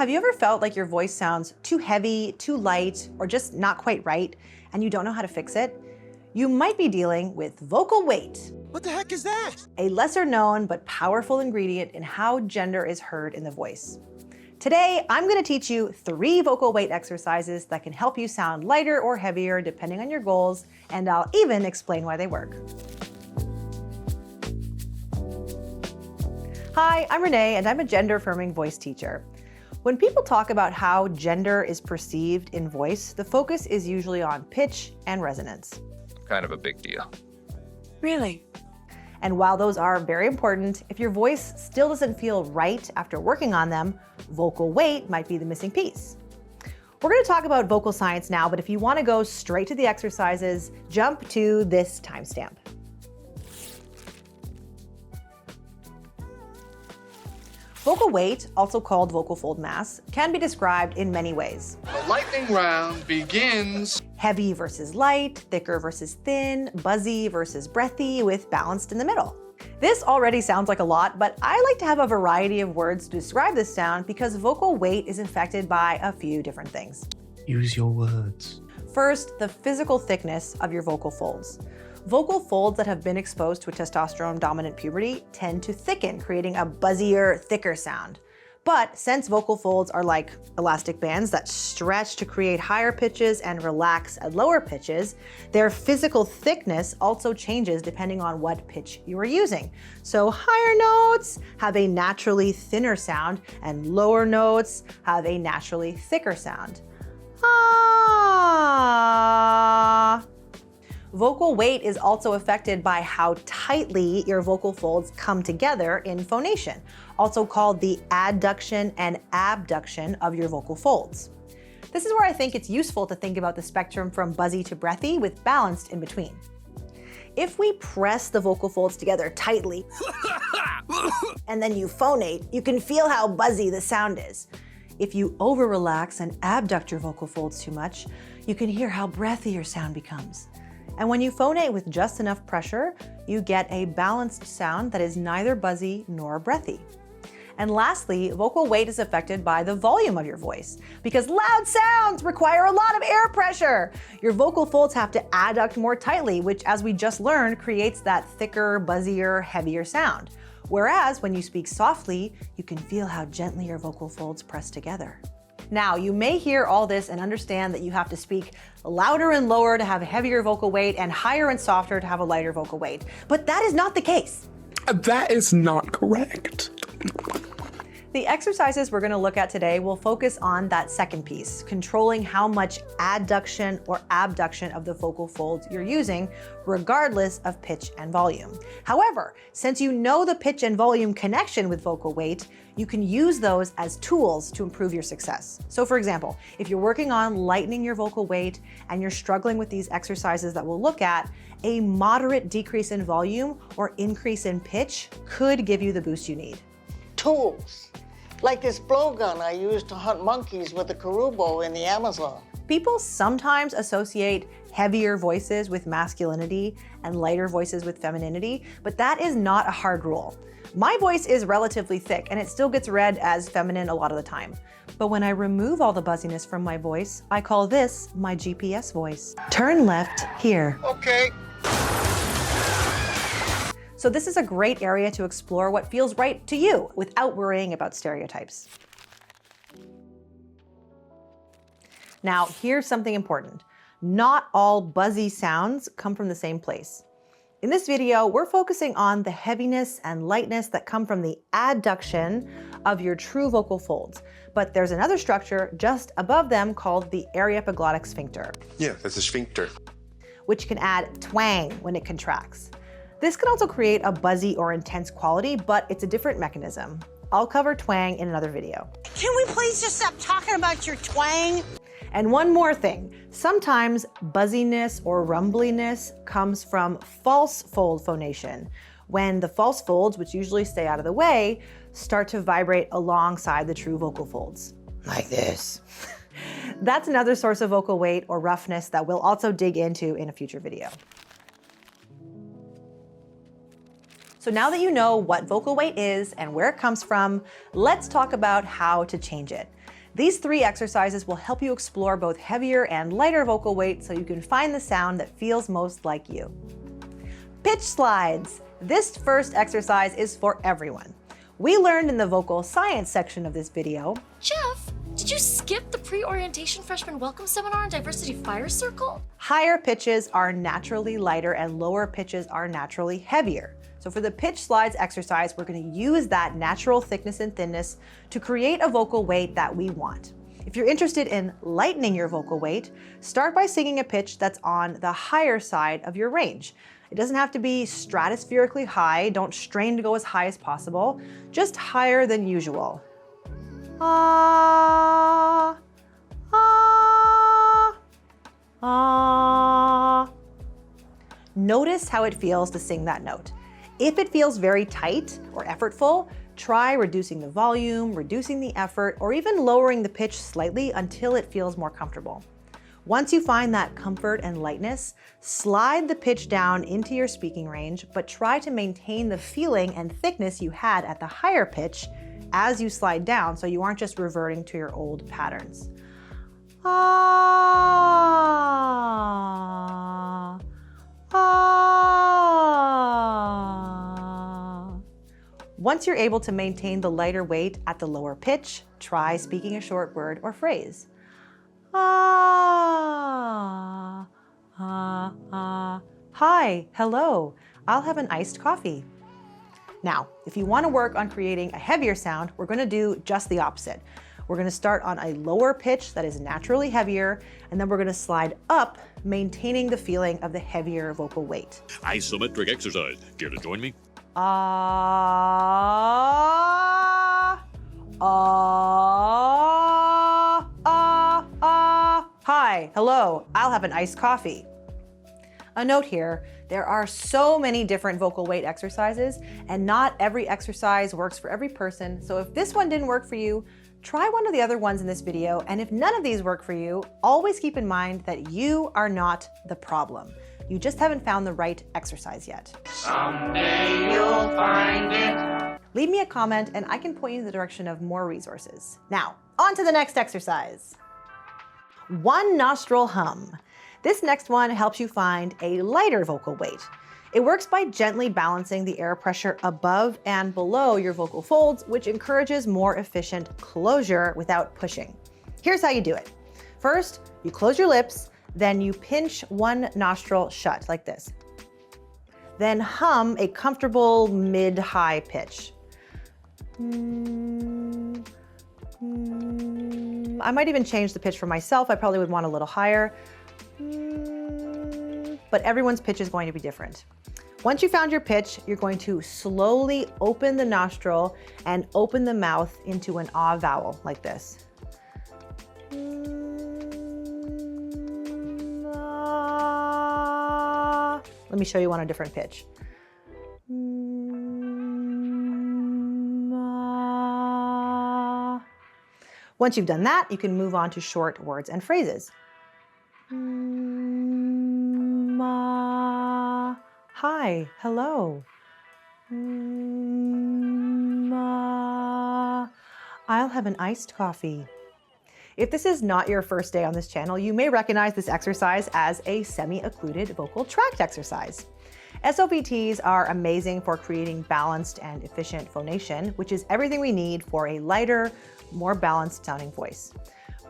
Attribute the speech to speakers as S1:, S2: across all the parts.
S1: Have you ever felt like your voice sounds too heavy, too light, or just not quite right, and you don't know how to fix it? You might be dealing with vocal weight.
S2: What the heck is that?
S1: A lesser known but powerful ingredient in how gender is heard in the voice. Today, I'm going to teach you 3 vocal weight exercises that can help you sound lighter or heavier depending on your goals, and I'll even explain why they work. Hi, I'm Renee, and I'm a gender-affirming voice teacher. When people talk about how gender is perceived in voice, the focus is usually on pitch and resonance.
S3: Kind of a big deal.
S1: Really? And while those are very important, if your voice still doesn't feel right after working on them, vocal weight might be the missing piece. We're going to talk about vocal science now, but if you want to go straight to the exercises, jump to this timestamp. Vocal weight, also called vocal fold mass, can be described in many ways.
S4: The lightning round begins.
S1: Heavy versus light, thicker versus thin, buzzy versus breathy, with balanced in the middle. This already sounds like a lot, but I like to have a variety of words to describe this sound because vocal weight is affected by a few different things.
S2: Use your words.
S1: First, the physical thickness of your vocal folds. Vocal folds that have been exposed to a testosterone-dominant puberty tend to thicken, creating a buzzier, thicker sound. But since vocal folds are like elastic bands that stretch to create higher pitches and relax at lower pitches, their physical thickness also changes depending on what pitch you are using. So higher notes have a naturally thinner sound, and lower notes have a naturally thicker sound. Ah. Vocal weight is also affected by how tightly your vocal folds come together in phonation, also called the adduction and abduction of your vocal folds. This is where I think it's useful to think about the spectrum from buzzy to breathy with balanced in between. If we press the vocal folds together tightly and then you phonate, you can feel how buzzy the sound is. If you over-relax and abduct your vocal folds too much, you can hear how breathy your sound becomes. And when you phonate with just enough pressure, you get a balanced sound that is neither buzzy nor breathy. And lastly, vocal weight is affected by the volume of your voice, because loud sounds require a lot of air pressure. Your vocal folds have to adduct more tightly, which, as we just learned, creates that thicker, buzzier, heavier sound. Whereas when you speak softly, you can feel how gently your vocal folds press together. Now, you may hear all this and understand that you have to speak louder and lower to have a heavier vocal weight and higher and softer to have a lighter vocal weight. But that is not the case.
S2: That is not correct.
S1: The exercises we're going to look at today will focus on that second piece, controlling how much adduction or abduction of the vocal folds you're using, regardless of pitch and volume. However, since you know the pitch and volume connection with vocal weight, you can use those as tools to improve your success. So for example, if you're working on lightening your vocal weight and you're struggling with these exercises that we'll look at, a moderate decrease in volume or increase in pitch could give you the boost you need.
S5: Tools, like this blowgun I used to hunt monkeys with the Karubo in the Amazon.
S1: People sometimes associate heavier voices with masculinity and lighter voices with femininity, but that is not a hard rule. My voice is relatively thick and it still gets read as feminine a lot of the time. But when I remove all the buzziness from my voice, I call this my GPS voice. Turn left here.
S4: Okay.
S1: So this is a great area to explore what feels right to you without worrying about stereotypes. Now, here's something important. Not all buzzy sounds come from the same place. In this video, we're focusing on the heaviness and lightness that come from the adduction of your true vocal folds. But there's another structure just above them called the aryepiglottic sphincter.
S6: Yeah, that's a sphincter.
S1: Which can add twang when it contracts. This can also create a buzzy or intense quality, but it's a different mechanism. I'll cover twang in another video.
S7: Can we please just stop talking about your twang?
S1: And one more thing, sometimes buzziness or rumbliness comes from false fold phonation, when the false folds, which usually stay out of the way, start to vibrate alongside the true vocal folds. Like this. That's another source of vocal weight or roughness that we'll also dig into in a future video. So now that you know what vocal weight is and where it comes from, let's talk about how to change it. These 3 exercises will help you explore both heavier and lighter vocal weight so you can find the sound that feels most like you. Pitch slides. This first exercise is for everyone. We learned in the vocal science section of this video.
S3: Jeff, did you skip the pre-orientation freshman welcome seminar on diversity fire circle?
S1: Higher pitches are naturally lighter and lower pitches are naturally heavier. So for the pitch slides exercise, we're going to use that natural thickness and thinness to create a vocal weight that we want. If you're interested in lightening your vocal weight, start by singing a pitch that's on the higher side of your range. It doesn't have to be stratospherically high. Don't strain to go as high as possible, just higher than usual. Ah, ah, ah. Notice how it feels to sing that note. If it feels very tight or effortful, try reducing the volume, reducing the effort, or even lowering the pitch slightly until it feels more comfortable. Once you find that comfort and lightness, slide the pitch down into your speaking range, but try to maintain the feeling and thickness you had at the higher pitch as you slide down so you aren't just reverting to your old patterns. Ah, ah. Once you're able to maintain the lighter weight at the lower pitch, try speaking a short word or phrase. Ah, ah, ah. Hi, hello. I'll have an iced coffee. Now, if you want to work on creating a heavier sound, we're going to do just the opposite. We're going to start on a lower pitch that is naturally heavier, and then we're going to slide up, maintaining the feeling of the heavier vocal weight.
S6: Isometric exercise. Care to join me?
S1: Ah, ah, ah, ah. Hi, hello, I'll have an iced coffee. A note here, there are so many different vocal weight exercises, and not every exercise works for every person. So if this one didn't work for you, try one of the other ones in this video. And if none of these work for you, always keep in mind that you are not the problem. You just haven't found the right exercise yet.
S4: Someday you'll find it.
S1: Leave me a comment and I can point you in the direction of more resources. Now, on to the next exercise. One nostril hum. This next one helps you find a lighter vocal weight. It works by gently balancing the air pressure above and below your vocal folds, which encourages more efficient closure without pushing. Here's how you do it. First, you close your lips, then you pinch one nostril shut like this. Then hum a comfortable mid-high pitch. I might even change the pitch for myself. I probably would want a little higher. But everyone's pitch is going to be different. Once you found your pitch, you're going to slowly open the nostril and open the mouth into an ah vowel like this. Let me show you on a different pitch. Once you've done that, you can move on to short words and phrases. Hi, hello. I'll have an iced coffee. If this is not your first day on this channel, you may recognize this exercise as a semi-occluded vocal tract exercise. SOVTs are amazing for creating balanced and efficient phonation, which is everything we need for a lighter, more balanced sounding voice.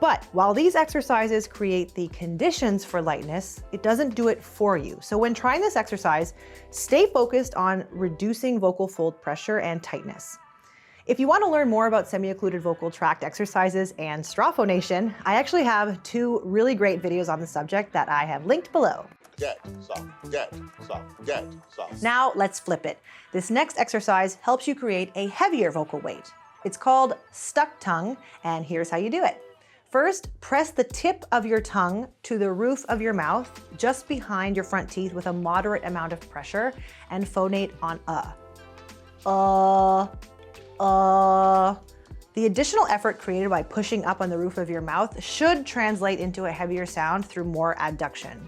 S1: But while these exercises create the conditions for lightness, it doesn't do it for you. So when trying this exercise, stay focused on reducing vocal fold pressure and tightness. If you want to learn more about semi-occluded vocal tract exercises and straw phonation, I actually have 2 really great videos on the subject that I have linked below.
S8: Get soft, get soft, get soft.
S1: Now let's flip it. This next exercise helps you create a heavier vocal weight. It's called stuck tongue, and here's how you do it. First, press the tip of your tongue to the roof of your mouth, just behind your front teeth with a moderate amount of pressure, and phonate on The additional effort created by pushing up on the roof of your mouth should translate into a heavier sound through more adduction.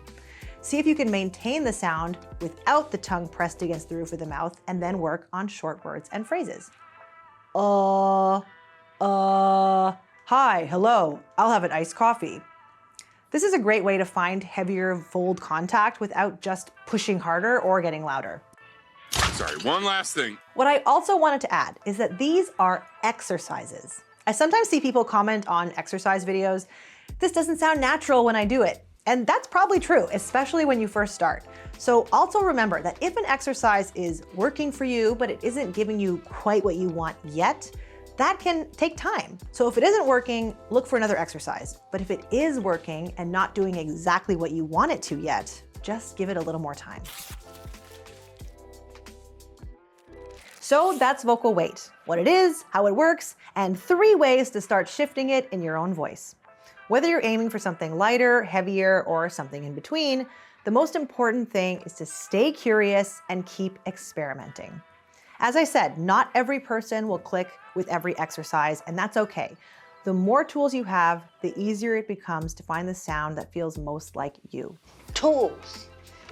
S1: See if you can maintain the sound without the tongue pressed against the roof of the mouth, and then work on short words and phrases. Hi, hello, I'll have an iced coffee. This is a great way to find heavier fold contact without just pushing harder or getting louder.
S9: Sorry, one last thing.
S1: What I also wanted to add is that these are exercises. I sometimes see people comment on exercise videos, "This doesn't sound natural when I do it." And that's probably true, especially when you first start. So also remember that if an exercise is working for you, but it isn't giving you quite what you want yet, that can take time. So if it isn't working, look for another exercise. But if it is working and not doing exactly what you want it to yet, just give it a little more time. So that's vocal weight, what it is, how it works, and 3 ways to start shifting it in your own voice. Whether you're aiming for something lighter, heavier, or something in between, the most important thing is to stay curious and keep experimenting. As I said, not every person will click with every exercise, and that's okay. The more tools you have, the easier it becomes to find the sound that feels most like you.
S5: Tools,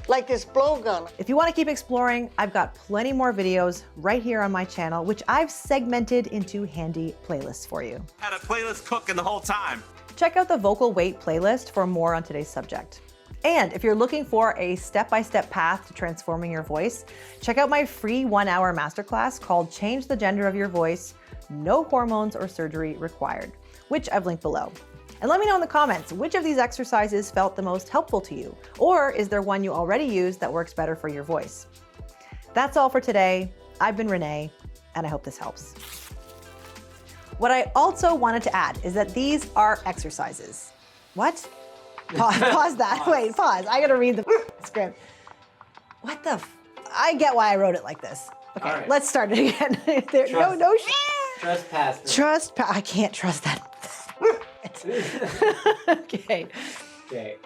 S5: like this blowgun.
S1: If you want to keep exploring, I've got plenty more videos right here on my channel, which I've segmented into handy playlists for you.
S2: Had a playlist cooking the whole time.
S1: Check out the vocal weight playlist for more on today's subject. And if you're looking for a step-by-step path to transforming your voice, check out my free 1-hour masterclass called Change the Gender of Your Voice, No Hormones or Surgery Required, which I've linked below. And let me know in the comments which of these exercises felt the most helpful to you, or is there one you already use that works better for your voice? That's all for today. I've been Renee, and I hope this helps. What I also wanted to add is that these are exercises. What? Pause that. Wait, pause. I gotta read the script. What the I get why I wrote it like this. Okay,
S10: right.
S1: Let's start it again.
S10: Trust
S1: I can't trust that. Okay.
S10: Okay.